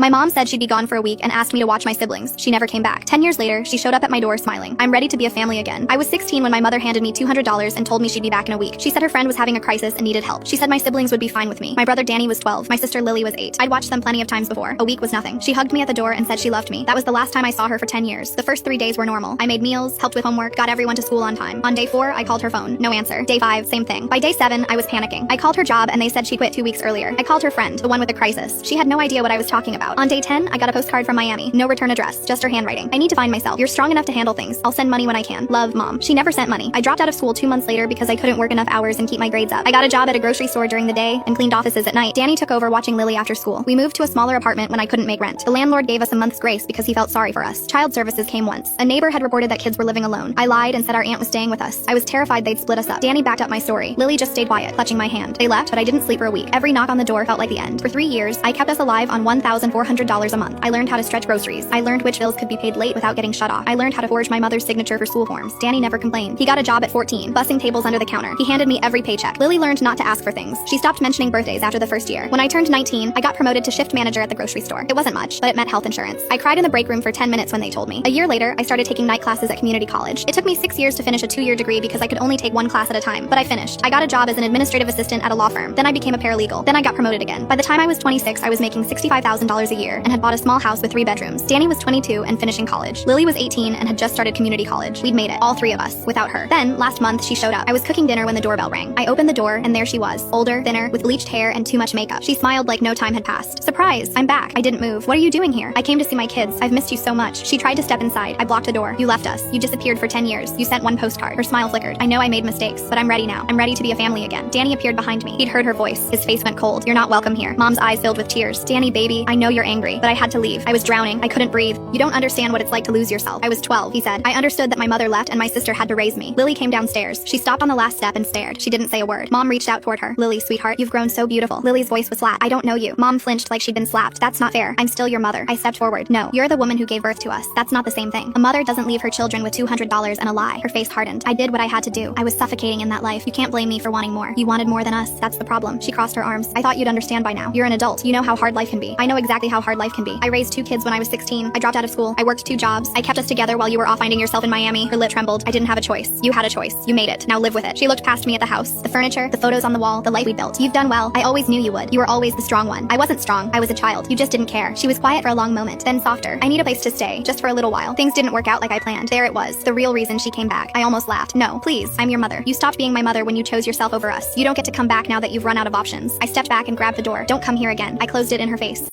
My mom said she'd be gone for a week and asked me to watch my siblings. She never came back. 10 years later, she showed up at my door smiling. I'm ready to be a family again. I was 16 when my mother handed me $200 and told me she'd be back in a week. She said her friend was having a crisis and needed help. She said my siblings would be fine with me. My brother Danny was 12. My sister Lily was 8. I'd watched them plenty of times before. A week was nothing. She hugged me at the door and said she loved me. That was the last time I saw her for 10 years. The first 3 days were normal. I made meals, helped with homework, got everyone to school on time. On day 4, I called her phone. No answer. Day 5, same thing. By day 7, I was panicking. I called her job and they said she quit 2 weeks earlier. I called her friend, the one with the crisis. She had no idea what I was talking about. On day 10, I got a postcard from Miami. No return address, just her handwriting. I need to find myself. You're strong enough to handle things. I'll send money when I can. Love, Mom. She never sent money. I dropped out of school 2 months later because I couldn't work enough hours and keep my grades up. I got a job at a grocery store during the day and cleaned offices at night. Danny took over watching Lily after school. We moved to a smaller apartment when I couldn't make rent. The landlord gave us a month's grace because he felt sorry for us. Child services came once. A neighbor had reported that kids were living alone. I lied and said our aunt was staying with us. I was terrified they'd split us up. Danny backed up my story. Lily just stayed quiet, clutching my hand. They left, but I didn't sleep for a week. Every knock on the door felt like the end. For 3 years, I kept us alive on $1,400 a month. I learned how to stretch groceries. I learned which bills could be paid late without getting shut off. I learned how to forge my mother's signature for school forms. Danny never complained. He got a job at 14, bussing tables under the counter. He handed me every paycheck. Lily learned not to ask for things. She stopped mentioning birthdays after the first year. When I turned 19, I got promoted to shift manager at the grocery store. It wasn't much, but it meant health insurance. I cried in the break room for 10 minutes when they told me. A year later, I started taking night classes at community college. It took me 6 years to finish a 2-year degree because I could only take 1 class at a time, but I finished. I got a job as an administrative assistant at a law firm. Then I became a paralegal. Then I got promoted again. By the time I was 26, I was making $65,000 a year and had bought a small house with 3 bedrooms. Danny was 22 and finishing college. Lily was 18 and had just started community college. We'd made it, all 3 of us, without her. Then, last month, she showed up. I was cooking dinner when the doorbell rang. I opened the door and there she was, older, thinner, with bleached hair and too much makeup. She smiled like no time had passed. Surprise, I'm back. I didn't move. What are you doing here? I came to see my kids. I've missed you so much. She tried to step inside. I blocked the door. You left us. You disappeared for 10 years. You sent 1 postcard. Her smile flickered. I know I made mistakes, but I'm ready now. I'm ready to be a family again. Danny appeared behind me. He'd heard her voice. His face went cold. You're not welcome here. Mom's eyes filled with tears. Danny, baby, I know you're angry, but I had to leave. I was drowning. I couldn't breathe. You don't understand what it's like to lose yourself. I was 12, he said. I understood that my mother left and my sister had to raise me. Lily came downstairs. She stopped on the last step and stared. She didn't say a word. Mom reached out toward her. Lily, sweetheart, you've grown so beautiful. Lily's voice was flat. I don't know you. Mom flinched like she'd been slapped. That's not fair. I'm still your mother. I stepped forward. No, you're the woman who gave birth to us. That's not the same thing. A mother doesn't leave her children with $200 and a lie. Her face hardened. I did what I had to do. I was suffocating in that life. You can't blame me for wanting more. You wanted more than us. That's the problem. She crossed her arms. I thought you'd understand by now. You're an adult. You know how hard life can be. I know exactly how hard life can be. I raised 2 kids when I was 16. I dropped out of school. I worked 2 jobs. I kept us together while you were off finding yourself in Miami. Her lip trembled. I didn't have a choice. You had a choice. You made it. Now live with it. She looked past me at the house, the furniture, the photos on the wall, the life we built. You've done well. I always knew you would. You were always the strong one. I wasn't strong. I was a child. You just didn't care. She was quiet for a long moment, then softer. I need a place to stay, just for a little while. Things didn't work out like I planned. There it was, the real reason she came back. I almost laughed. No, please, I'm your mother. You stopped being my mother when you chose yourself over us. You don't get to come back now that you've run out of options. I stepped back and grabbed the door. Don't come here again. I closed it in her face.